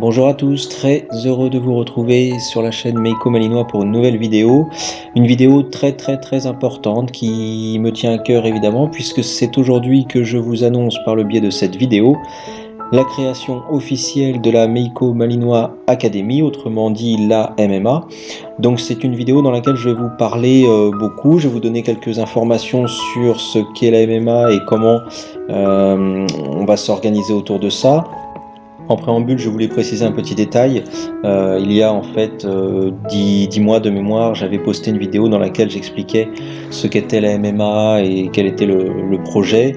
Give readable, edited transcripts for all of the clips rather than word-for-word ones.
Bonjour à tous, très heureux de vous retrouver sur la chaîne Meiko Malinois pour une nouvelle vidéo. Une vidéo très importante qui me tient à cœur évidemment puisque c'est aujourd'hui que je vous annonce par le biais de cette vidéo la création officielle de la Meiko Malinois Academy, autrement dit la MMA. Donc c'est une vidéo dans laquelle je vais vous parler beaucoup, je vais vous donner quelques informations sur ce qu'est la MMA et comment on va s'organiser autour de ça. En préambule, je voulais préciser un petit détail. Il y a en fait 10 mois de mémoire, j'avais posté une vidéo dans laquelle j'expliquais ce qu'était la MMA et quel était le projet.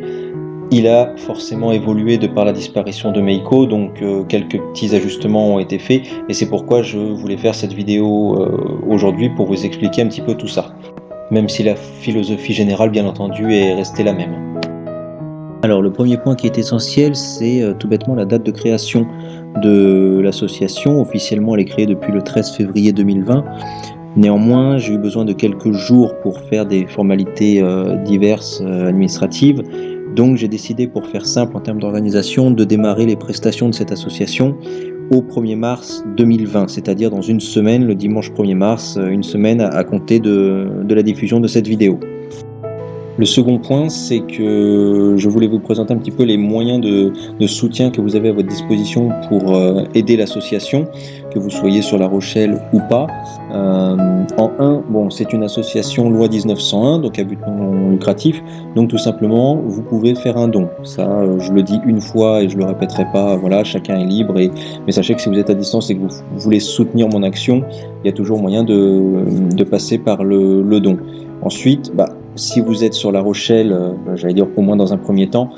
Il a forcément évolué de par la disparition de Meiko, donc quelques petits ajustements ont été faits et c'est pourquoi je voulais faire cette vidéo aujourd'hui pour vous expliquer un petit peu tout ça. Même si la philosophie générale, bien entendu, est restée la même. Alors le premier point qui est essentiel, c'est tout bêtement la date de création de l'association. Officiellement, elle est créée depuis le 13 février 2020. Néanmoins, j'ai eu besoin de quelques jours pour faire des formalités diverses administratives. Donc j'ai décidé, pour faire simple en termes d'organisation, de démarrer les prestations de cette association au 1er mars 2020, c'est-à-dire dans une semaine, le dimanche 1er mars, une semaine à compter de la diffusion de cette vidéo. Le second point, c'est que je voulais vous présenter un petit peu les moyens de soutien que vous avez à votre disposition pour aider l'association, que vous soyez sur La Rochelle ou pas. En un, bon, c'est une association loi 1901, donc à but non lucratif, donc tout simplement, vous pouvez faire un don. Ça, je le dis une fois et je le répéterai pas, voilà, chacun est libre, mais sachez que si vous êtes à distance et que vous voulez soutenir mon action, il y a toujours moyen de passer par le don. Ensuite, si vous êtes sur La Rochelle, j'allais dire au moins dans un premier temps,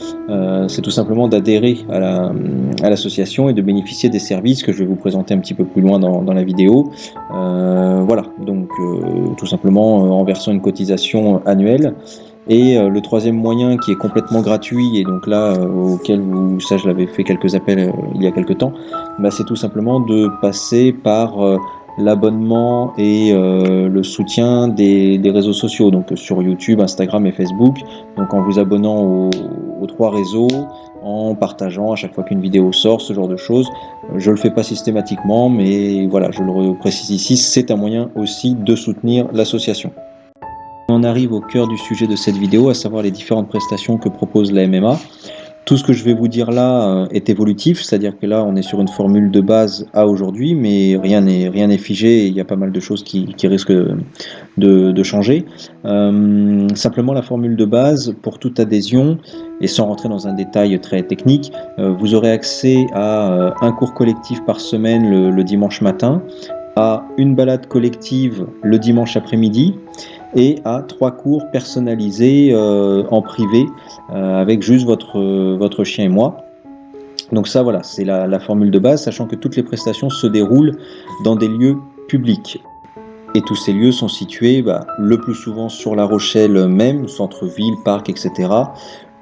c'est tout simplement d'adhérer à l'association et de bénéficier des services que je vais vous présenter un petit peu plus loin dans la vidéo. Voilà, donc tout simplement en versant une cotisation annuelle. Et le troisième moyen qui est complètement gratuit, et donc là auquel ça je l'avais fait quelques appels il y a quelques temps, c'est tout simplement de passer par l'abonnement et le soutien des réseaux sociaux, donc sur YouTube, Instagram et Facebook. Donc en vous abonnant aux trois réseaux, en partageant à chaque fois qu'une vidéo sort, ce genre de choses. Je le fais pas systématiquement, mais voilà, je le précise ici, c'est un moyen aussi de soutenir l'association. On arrive au cœur du sujet de cette vidéo, à savoir les différentes prestations que propose la MMA. Tout ce que je vais vous dire là est évolutif, c'est-à-dire que là on est sur une formule de base à aujourd'hui, mais rien n'est figé et il y a pas mal de choses qui risquent de changer. Simplement la formule de base, pour toute adhésion, et sans rentrer dans un détail très technique, vous aurez accès à un cours collectif par semaine le dimanche matin, à une balade collective le dimanche après-midi, et à 3 cours personnalisés en privé avec juste votre chien et moi. Donc ça, voilà, c'est la formule de base, sachant que toutes les prestations se déroulent dans des lieux publics. Et tous ces lieux sont situés le plus souvent sur La Rochelle même, centre-ville, parc, etc.,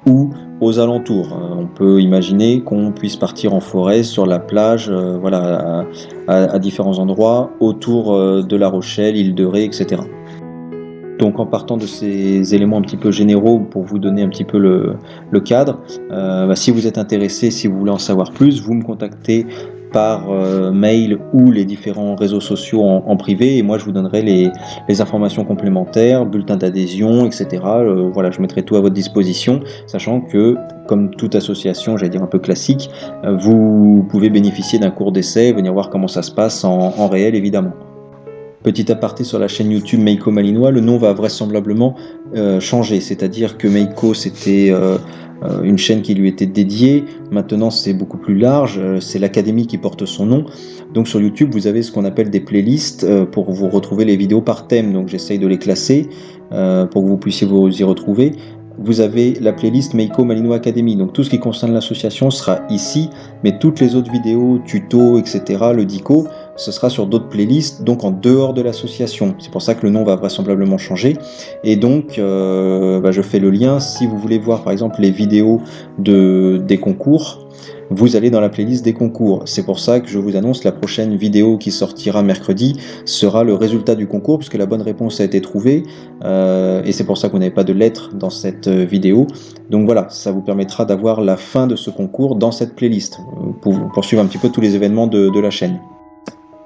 ou aux alentours. On peut imaginer qu'on puisse partir en forêt, sur la plage, voilà, à différents endroits, autour de La Rochelle, Île de Ré, etc. Donc en partant de ces éléments un petit peu généraux pour vous donner un petit peu le cadre, si vous êtes intéressé, si vous voulez en savoir plus, vous me contactez par mail ou les différents réseaux sociaux en privé, et moi je vous donnerai les informations complémentaires, bulletins d'adhésion, etc. Voilà, je mettrai tout à votre disposition, sachant que comme toute association, j'allais dire un peu classique, vous pouvez bénéficier d'un cours d'essai, venir voir comment ça se passe en réel évidemment. Petit aparté sur la chaîne YouTube Meiko Malinois, le nom va vraisemblablement changer, c'est-à-dire que Meiko c'était une chaîne qui lui était dédiée, maintenant c'est beaucoup plus large, c'est l'académie qui porte son nom. Donc sur YouTube vous avez ce qu'on appelle des playlists pour vous retrouver les vidéos par thème, donc j'essaye de les classer pour que vous puissiez vous y retrouver. Vous avez la playlist Meiko Malinois Academy, donc tout ce qui concerne l'association sera ici, mais toutes les autres vidéos, tutos, etc., le dico, ce sera sur d'autres playlists, donc en dehors de l'association. C'est pour ça que le nom va vraisemblablement changer. Et donc, je fais le lien. Si vous voulez voir par exemple les vidéos des concours, vous allez dans la playlist des concours. C'est pour ça que je vous annonce la prochaine vidéo qui sortira mercredi sera le résultat du concours, puisque la bonne réponse a été trouvée. Et c'est pour ça que vous n'avez pas de lettres dans cette vidéo. Donc voilà, ça vous permettra d'avoir la fin de ce concours dans cette playlist, pour poursuivre un petit peu tous les événements de la chaîne.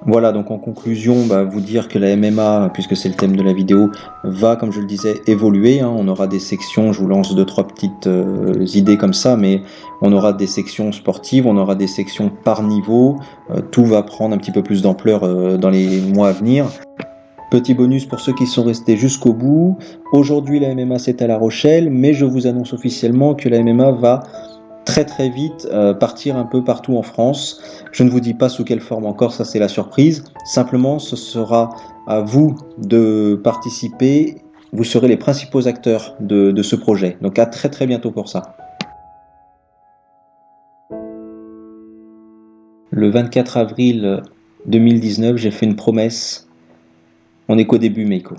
Voilà, donc en conclusion, vous dire que la MMA, puisque c'est le thème de la vidéo, va, comme je le disais, évoluer. On aura des sections, je vous lance 2-3 petites idées comme ça, mais on aura des sections sportives, on aura des sections par niveau. Tout va prendre un petit peu plus d'ampleur dans les mois à venir. Petit bonus pour ceux qui sont restés jusqu'au bout. Aujourd'hui, la MMA c'est à La Rochelle, mais je vous annonce officiellement que la MMA va très très vite partir un peu partout en France. Je ne vous dis pas sous quelle forme encore, ça c'est la surprise. Simplement, ce sera à vous de participer. Vous serez les principaux acteurs de ce projet. Donc à très très bientôt pour ça. Le 24 avril 2019, j'ai fait une promesse. On n'est qu'au début, Meiko.